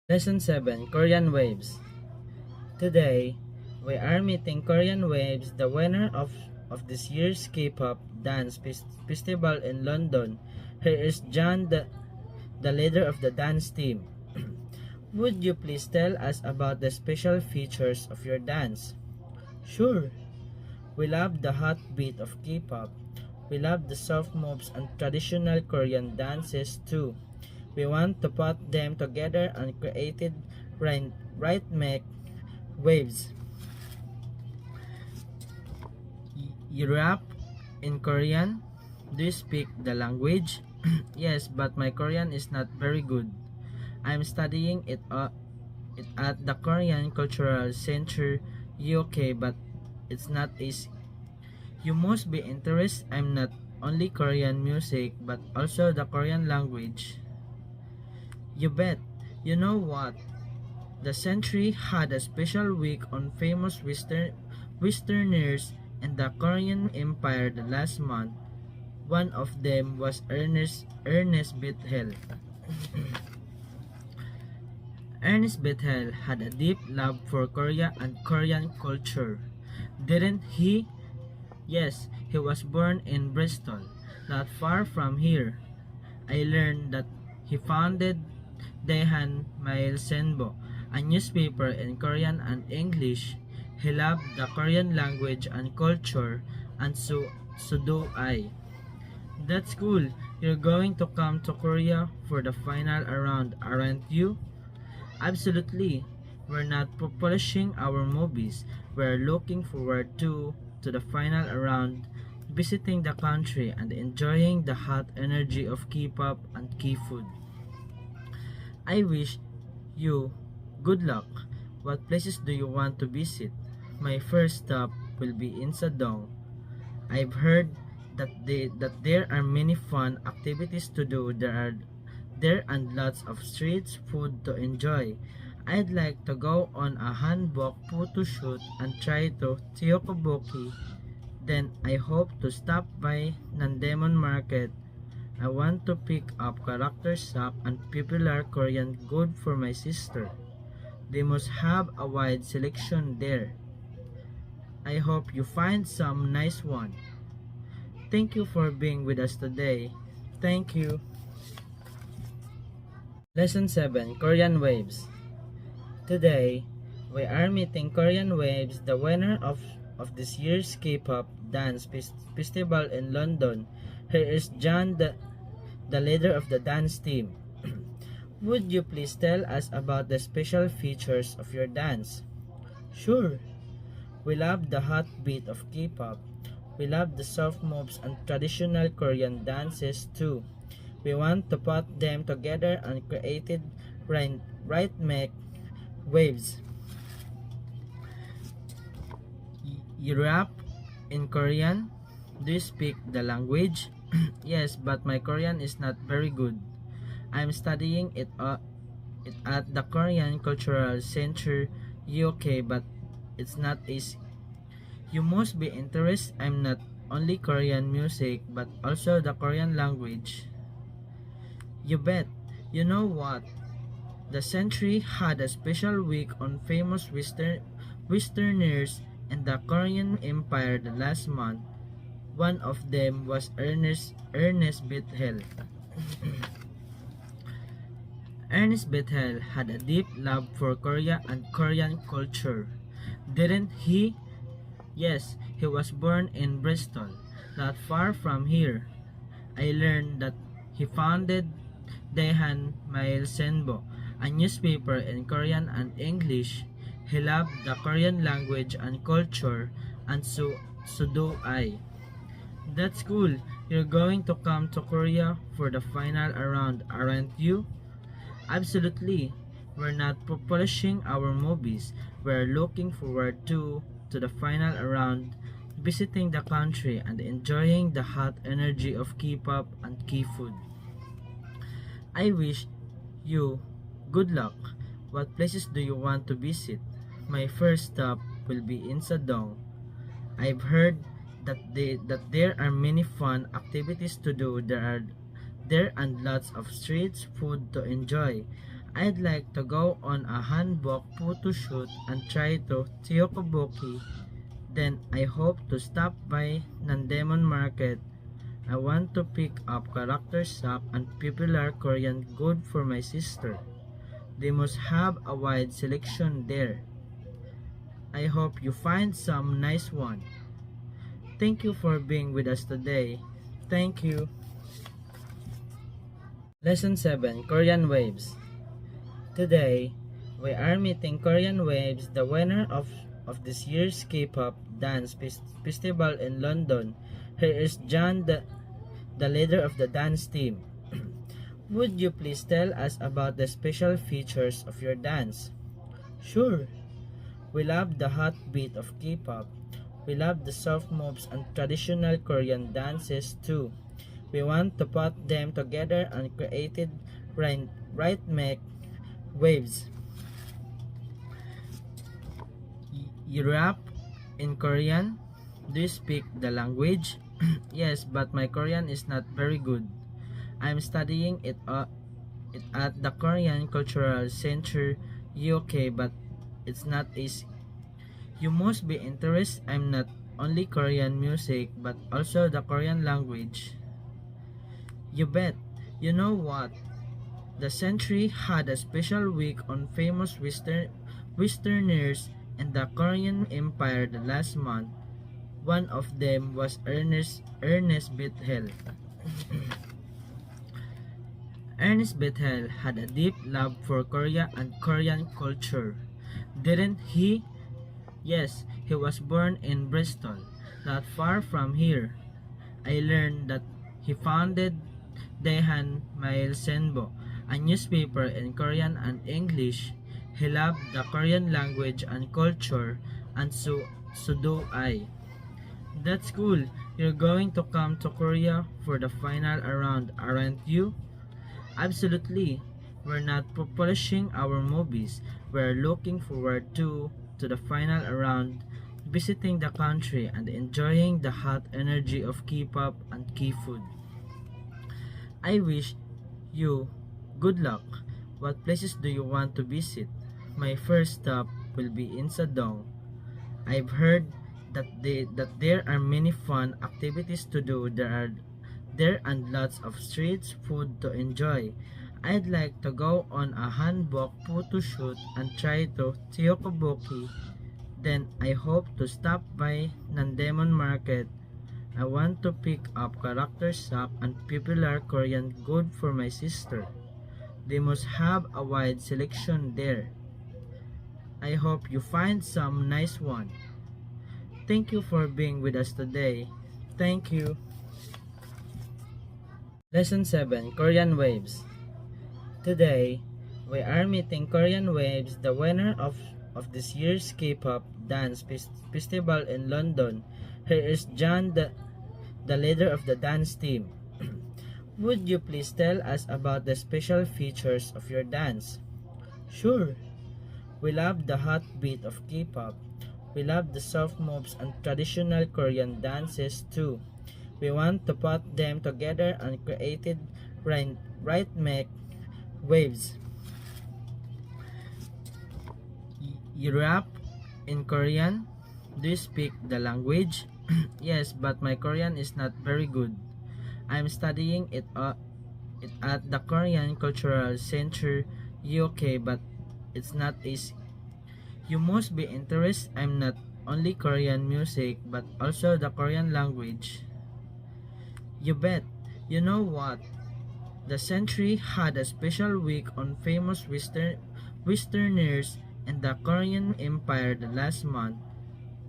Lesson 7 Korean Waves. Today, we are meeting Korean Waves, the winner of this year's K-pop dance festival in London. Here is John, the leader of the dance team. Would you please tell us about the special features of your dance? Sure. We love the hot beat of K-pop. We love the soft moves and traditional Korean dances too. We want to put them together and created rhythmic waves. You rap in Korean? Do you speak the language? Yes, but my Korean is not very good. I'm studying it at the Korean Cultural Center UK, but it's not easy. You must be interested. I'm not only Korean music but also the Korean language. You bet. You know what? The Century had a special week on famous Westerners in the Korean Empire the last month. One of them was Ernest Bethel. Ernest Bethel had a deep love for Korea and Korean culture. Didn't he? Yes, he was born in Bristol, not far from here. I learned that he founded Daehan Mail Senbo, a newspaper in Korean and English. He loved the Korean language and culture, and so do I. That's cool. You're going to come to Korea for the final round, aren't you? Absolutely. We're not polishing our movies. We're looking forward to the final round, visiting the country and enjoying the hot energy of K-pop and K-food. I wish you good luck. What places do you want to visit? My first stop will be in Sadong. I've heard that there are many fun activities to do there and lots of street food to enjoy. I'd like to go on a hanbok photo shoot and try to Tteokbokki. Then I hope to stop by Nandemon Market. I want to pick up character sock and popular Korean good for my sister. They must have a wide selection there. I hope you find some nice one. Thank you for being with us today. Thank you. Lesson 7 Korean Waves. Today, we are meeting Korean Waves, the winner of this year's K-pop dance festival in London. Here is John, the leader of the dance team. Would you please tell us about the special features of your dance? Sure. We love the hot beat of K-pop. We love the soft moves and traditional Korean dances too. We want to put them together and created rhythmic waves. You rap in Korean? Do you speak the language? Yes, but my Korean is not very good. I'm studying it at the Korean Cultural Center UK, but it's not easy. You must be interested. I'm not only Korean music but also the Korean language. You bet. You know what? The Century had a special week on famous Westerners in the Korean Empire the last month. One of them was Ernest Bethel. Ernest Bethel had a deep love for Korea and Korean culture. Didn't he? Yes, he was born in Bristol, not far from here. I learned that he founded Daehan Mail Senbo, a newspaper in Korean and English. He loved the Korean language and culture, and so do I. That's cool. You're going to come to Korea for the final round, aren't you? Absolutely. We're not polishing our movies. We're looking forward to the final round, visiting the country and enjoying the hot energy of K-pop and K-food. I wish you good luck. What places do you want to visit? My first stop will be in Sadong. I've heard that there are many fun activities to do there and lots of street food to enjoy. I'd like to go on a hanbok photo shoot and try to Tiokoboki. Then I hope to stop by Nandemon Market. I want to pick up character shop and popular Korean good for my sister. They must have a wide selection there. I hope you find some nice one. Thank you for being with us today. Thank you. Lesson 7, Korean Waves. Today, we are meeting Korean Waves, the winner of this year's K-pop dance festival in London. Here is John, the leader of the dance team. Would you please tell us about the special features of your dance? Sure. We love the hot beat of K-pop. We love the soft moves and traditional Korean dances too. We want to put them together and created rhythmic waves. You rap in Korean? Do you speak the language? Yes, but my Korean is not very good. I'm studying it at the Korean Cultural Center, UK, but it's not easy. You must be interested. I'm not only Korean music, but also the Korean language. You bet. You know what? The Century had a special week on famous Westerners in the Korean Empire the last month. One of them was Ernest Bethel. Ernest Bethel had a deep love for Korea and Korean culture. Didn't he? Yes, he was born in Bristol, not far from here. I learned that he founded Daehan Mail Senbo, a newspaper in Korean and English. He loved the Korean language and culture, and so do I. That's cool. You're going to come to Korea for the final round, aren't you? Absolutely. We're not polishing our movies. We're looking forward to the final round, visiting the country and enjoying the hot energy of K-pop and K-food. I wish you good luck. What places do you want to visit? My first stop will be in Sadong. I've heard that there are many fun activities to do there and lots of street food to enjoy. I'd like to go on a hanbok photo shoot and try to Tiokoboki. Then I hope to stop by Nandemon Market. I want to pick up character shop and popular Korean good for my sister. They must have a wide selection there. I hope you find some nice one. Thank you for being with us today. Thank you. Lesson 7, Korean Waves. Today, we are meeting Korean Waves, the winner of this year's K-pop dance festival in London. Here is John, the leader of the dance team. Would you please tell us about the special features of your dance? Sure. We love the hot beat of K-pop. We love the soft moves and traditional Korean dances too. We want to put them together and created rhythmic waves. You rap in Korean? Do you speak the language? Yes, but my Korean is not very good. I'm studying it at the Korean Cultural Center, UK, but it's not easy. You must be interested. I'm not only Korean music, but also the Korean language. You bet. You know what? The Century had a special week on famous Westerners in the Korean Empire the last month.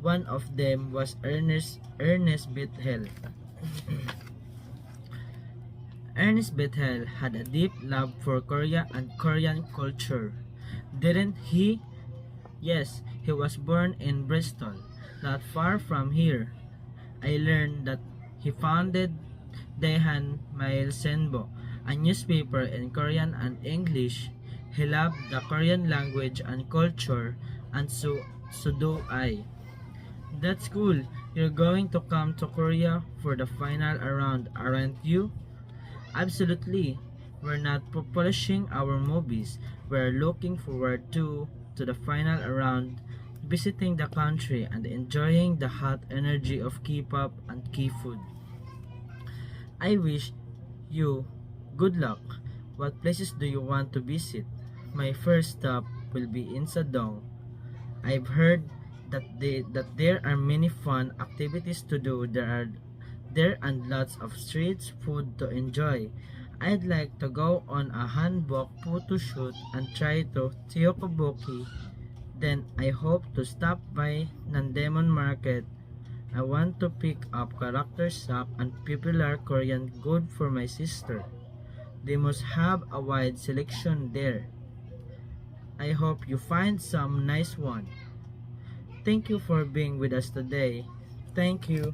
One of them was Ernest Bethel. Ernest Bethel had a deep love for Korea and Korean culture. Didn't he? Yes, he was born in Bristol, not far from here. I learned that he founded Daehan Mail Senbo, a newspaper in Korean and English. He loved the Korean language and culture, and so do I. That's cool. You're going to come to Korea for the final round, aren't you? Absolutely. We're not polishing our movies. We're looking forward to the final round, visiting the country and enjoying the hot energy of K-pop and K-food. I wish you good luck. What places do you want to visit? My first stop will be in Sadong. I've heard that there are many fun activities to do there and lots of street food to enjoy. I'd like to go on a hanbok photo shoot and try to Tiokoboki. Then I hope to stop by Nandemon Market. I want to pick up character sock and popular Korean good for my sister. They must have a wide selection there. I hope you find some nice one. Thank you for being with us today. Thank you.